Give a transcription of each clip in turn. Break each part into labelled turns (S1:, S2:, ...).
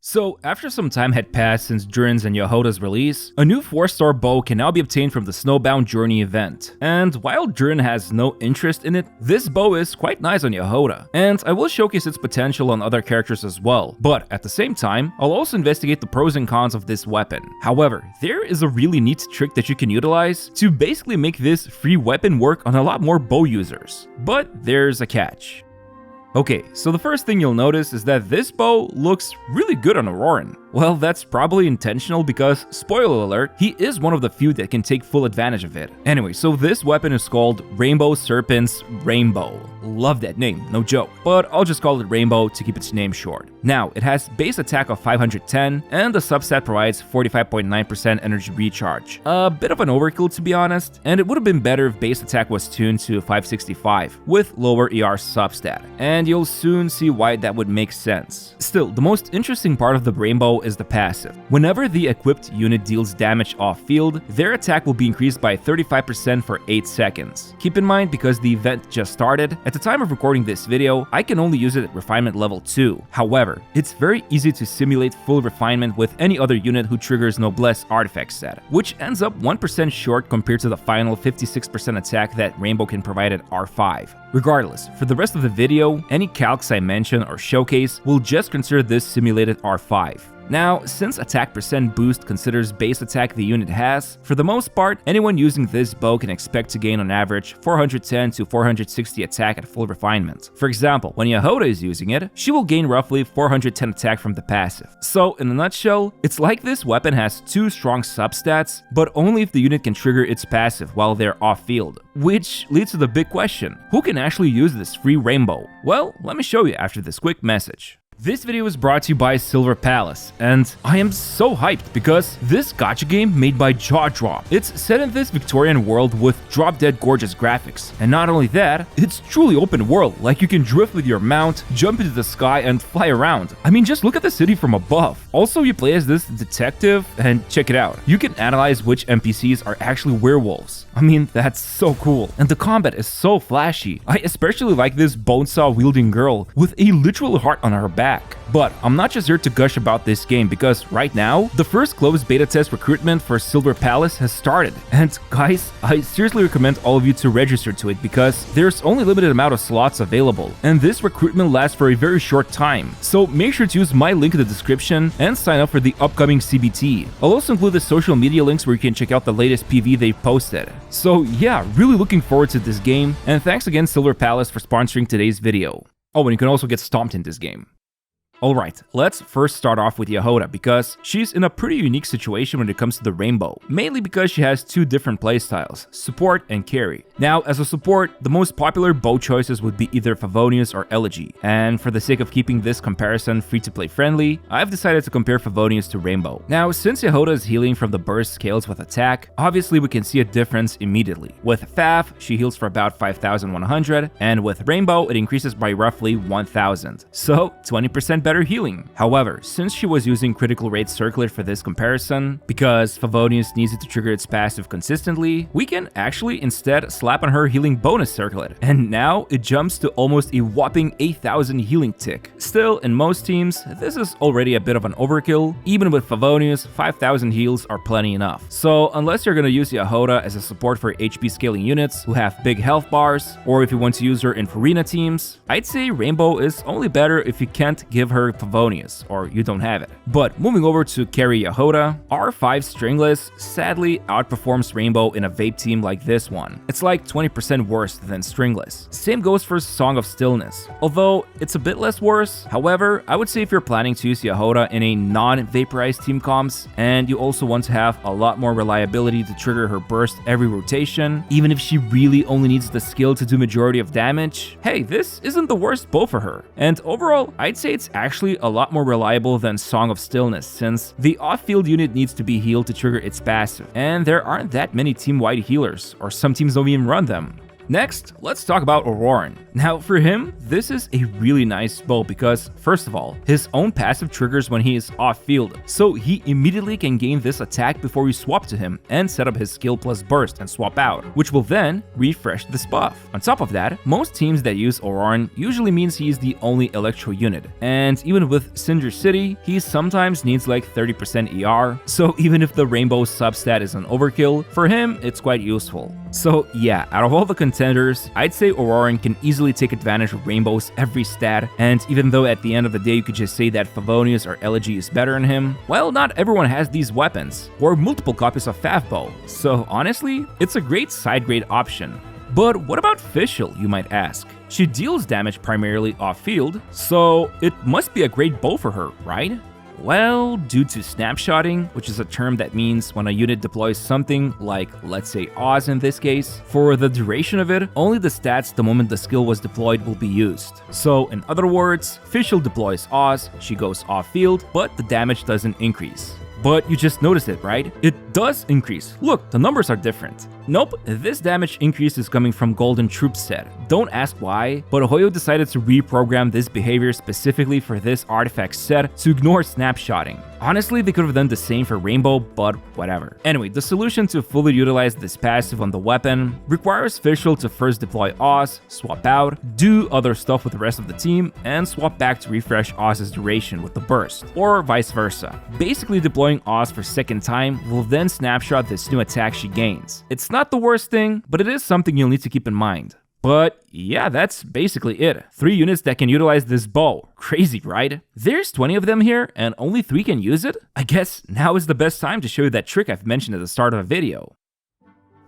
S1: So, after some time had passed since Durin's and Yehoda's release, a new 4-star bow can now be obtained from the Snowbound Journey event. And while Durin has no interest in it, this bow is quite nice on Yehoda, and I will showcase its potential on other characters as well. But at the same time, I'll also investigate the pros and cons of this weapon. However, there is a really neat trick that you can utilize to basically make this free weapon work on a lot more bow users. But there's a catch. Okay, so the first thing you'll notice is that this bow looks really good on Auroran. Well, that's probably intentional because, spoiler alert, he is one of the few that can take full advantage of it. Anyway, so this weapon is called Rainbow Serpent's Rainbow. Love that name, no joke. But I'll just call it Rainbow to keep its name short. Now, it has base attack of 510, and the substat provides 45.9% energy recharge. A bit of an overkill to be honest, and it would have been better if base attack was tuned to 565, with lower ER substat. And you'll soon see why that would make sense. Still, the most interesting part of the Rainbow is the passive. Whenever the equipped unit deals damage off-field, their attack will be increased by 35% for 8 seconds. Keep in mind, because the event just started, at the time of recording this video, I can only use it at refinement level 2. However, it's very easy to simulate full refinement with any other unit who triggers Noblesse artifact set, which ends up 1% short compared to the final 56% attack that Rainbow can provide at R5. Regardless, for the rest of the video, any calcs I mention or showcase will just consider this simulated R5. Now, since attack percent boost considers base attack the unit has, for the most part, anyone using this bow can expect to gain on average 410 to 460 attack at full refinement. For example, when Yehoda is using it, she will gain roughly 410 attack from the passive. So, in a nutshell, it's like this weapon has 2 strong substats, but only if the unit can trigger its passive while they're off-field. Which leads to the big question, who can actually use this free Rainbow? Well, let me show you after this quick message. This video is brought to you by Silver Palace, and I am so hyped because this gacha game made by Jaw Drop. It's set in this Victorian world with drop-dead gorgeous graphics, and not only that, it's truly open world, like you can drift with your mount, jump into the sky, and fly around. I mean, just look at the city from above. Also, you play as this detective, and check it out. You can analyze which NPCs are actually werewolves. I mean, that's so cool. And the combat is so flashy. I especially like this bone saw wielding girl with a literal heart on her back. But I'm not just here to gush about this game because right now, the first closed beta test recruitment for Silver Palace has started. And guys, I seriously recommend all of you to register to it because there's only a limited amount of slots available. And this recruitment lasts for a very short time. So make sure to use my link in the description and sign up for the upcoming CBT. I'll also include the social media links where you can check out the latest PV they've posted. So yeah, really looking forward to this game. And thanks again Silver Palace for sponsoring today's video. Oh, and you can also get stomped in this game. Alright, let's first start off with Yehoda because she's in a pretty unique situation when it comes to the Rainbow, mainly because she has 2 different playstyles, support and carry. Now, as a support, the most popular bow choices would be either Favonius or Elegy, and for the sake of keeping this comparison free-to-play friendly, I've decided to compare Favonius to Rainbow. Now, since Yehoda is healing from the burst scales with attack, obviously we can see a difference immediately. With Fav, she heals for about 5,100, and with Rainbow, it increases by roughly 1,000. So, 20% better healing. However, since she was using critical rate circlet for this comparison, because Favonius needs it to trigger its passive consistently, we can actually instead slap on her healing bonus circlet, and now it jumps to almost a whopping 8,000 healing tick. Still, in most teams, this is already a bit of an overkill. Even with Favonius, 5,000 heals are plenty enough. So unless you're gonna use Yehoda as a support for HP scaling units who have big health bars, or if you want to use her in Farina teams, I'd say Rainbow is only better if you can't give her Favonius, or you don't have it. But moving over to carry Yehoda, R5 Stringless sadly outperforms Rainbow in a vape team like this one. It's like 20% worse than Stringless. Same goes for Song of Stillness, although it's a bit less worse. However, I would say if you're planning to use Yehoda in a non-vaporized team comps, and you also want to have a lot more reliability to trigger her burst every rotation, even if she really only needs the skill to do majority of damage, hey, this isn't the worst bow for her. And overall, I'd say it's actually a lot more reliable than Song of Stillness, since the off-field unit needs to be healed to trigger its passive, and there aren't that many team-wide healers, or some teams don't even run them. Next, let's talk about Auroran. Now, for him, this is a really nice bow because, first of all, his own passive triggers when he is off-field, so he immediately can gain this attack before you swap to him and set up his skill plus burst and swap out, which will then refresh this buff. On top of that, most teams that use Auroran usually means he's the only electro unit, and even with Cinder City, he sometimes needs like 30% ER, so even if the rainbow substat is an overkill, for him, it's quite useful. So yeah, out of all the contenders, I'd say Auroran can easily take advantage of Rainbow's every stat, and even though at the end of the day you could just say that Favonius or Elegy is better than him, well, not everyone has these weapons, or multiple copies of Favbow, so honestly, it's a great side grade option. But what about Fischl, you might ask? She deals damage primarily off-field, so it must be a great bow for her, right? Well, due to snapshotting, which is a term that means when a unit deploys something like, let's say, Oz in this case, for the duration of it, only the stats the moment the skill was deployed will be used. So, in other words, Fischl deploys Oz, she goes off-field, but the damage doesn't increase. But you just noticed it, right? It does increase. Look, the numbers are different. Nope, this damage increase is coming from Golden Troop set. Don't ask why, but Hoyo decided to reprogram this behavior specifically for this artifact set to ignore snapshotting. Honestly, they could have done the same for Rainbow, but whatever. Anyway, the solution to fully utilize this passive on the weapon requires Fischl to first deploy Oz, swap out, do other stuff with the rest of the team, and swap back to refresh Oz's duration with the burst, or vice versa. Basically, deploying Oz for second time will then snapshot this new attack she gains. It's not the worst thing, but it is something you'll need to keep in mind. But yeah, that's basically it. 3 units that can utilize this bow. Crazy, right? There's 20 of them here, and only 3 can use it? I guess now is the best time to show you that trick I've mentioned at the start of the video.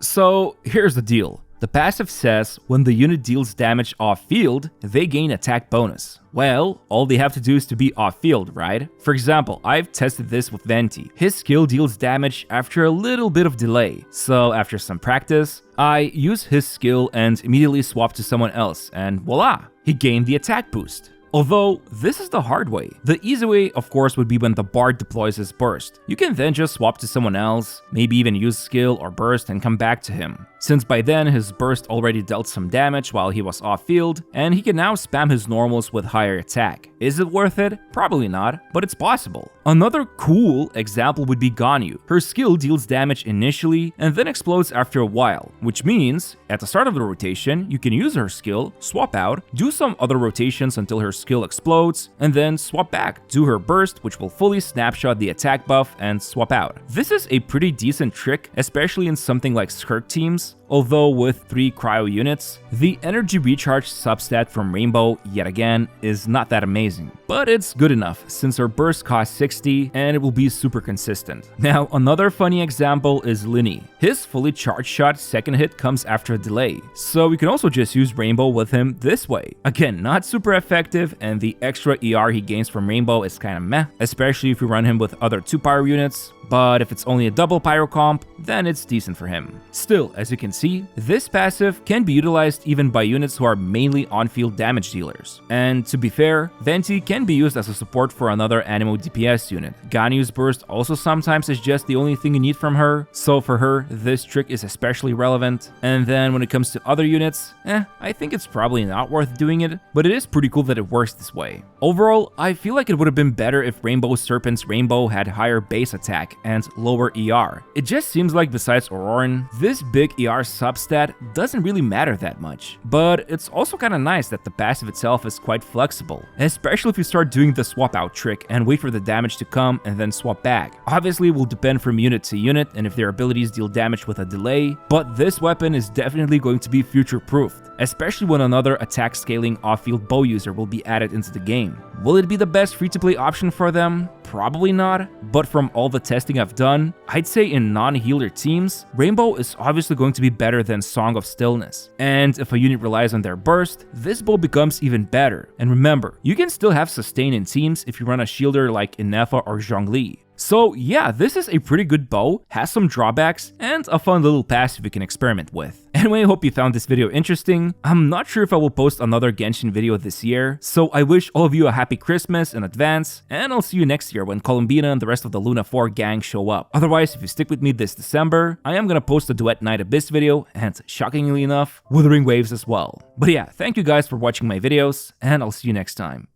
S1: So here's the deal. The passive says when the unit deals damage off-field, they gain attack bonus. Well, all they have to do is to be off-field, right? For example, I've tested this with Venti. His skill deals damage after a little bit of delay, so after some practice, I use his skill and immediately swap to someone else, and voila! He gained the attack boost. Although, this is the hard way. The easy way, of course, would be when the Bard deploys his burst. You can then just swap to someone else, maybe even use skill or burst and come back to him. Since by then his burst already dealt some damage while he was off-field, and he can now spam his normals with higher attack. Is it worth it? Probably not, but it's possible. Another cool example would be Ganyu. Her skill deals damage initially and then explodes after a while, which means at the start of the rotation, you can use her skill, swap out, do some other rotations until her skill explodes, and then swap back, do her burst, which will fully snapshot the attack buff, and swap out. This is a pretty decent trick, especially in something like Skirk teams. Although with 3 cryo units, the energy recharge substat from Rainbow, yet again, is not that amazing. But it's good enough, since her burst costs 60 and it will be super consistent. Now, another funny example is Linny. His fully charged shot second hit comes after a delay, so we can also just use Rainbow with him this way. Again, not super effective, and the extra ER he gains from Rainbow is kinda meh, especially if you run him with other 2 pyro units. But if it's only a double pyro comp, then it's decent for him. Still, as you can see, this passive can be utilized even by units who are mainly on-field damage dealers. And to be fair, Venti can be used as a support for another Animo DPS unit. Ganyu's burst also sometimes is just the only thing you need from her, so for her, this trick is especially relevant. And then when it comes to other units, I think it's probably not worth doing it, but it is pretty cool that it works this way. Overall, I feel like it would have been better if Serpent's Rainbow had higher base attack and lower ER. It just seems like besides Auroran, this big ER substat doesn't really matter that much. But it's also kinda nice that the passive itself is quite flexible, especially if you start doing the swap out trick and wait for the damage to come and then swap back. Obviously, it will depend from unit to unit and if their abilities deal damage with a delay, but this weapon is definitely going to be future-proofed, especially when another attack scaling off-field bow user will be added into the game. Will it be the best free-to-play option for them? Probably not, but from all the testing I've done, I'd say in non-healer teams, Rainbow is obviously going to be better than Song of Stillness. And if a unit relies on their burst, this bow becomes even better. And remember, you can still have sustain in teams if you run a shielder like Inefa or Zhongli. So yeah, this is a pretty good bow, has some drawbacks, and a fun little passive you can experiment with. Anyway, I hope you found this video interesting. I'm not sure if I will post another Genshin video this year, so I wish all of you a happy Christmas in advance, and I'll see you next year when Columbina and the rest of the Luna 4 gang show up. Otherwise, if you stick with me this December, I am gonna post a Duet Night Abyss video, and shockingly enough, Wuthering Waves as well. But yeah, thank you guys for watching my videos, and I'll see you next time.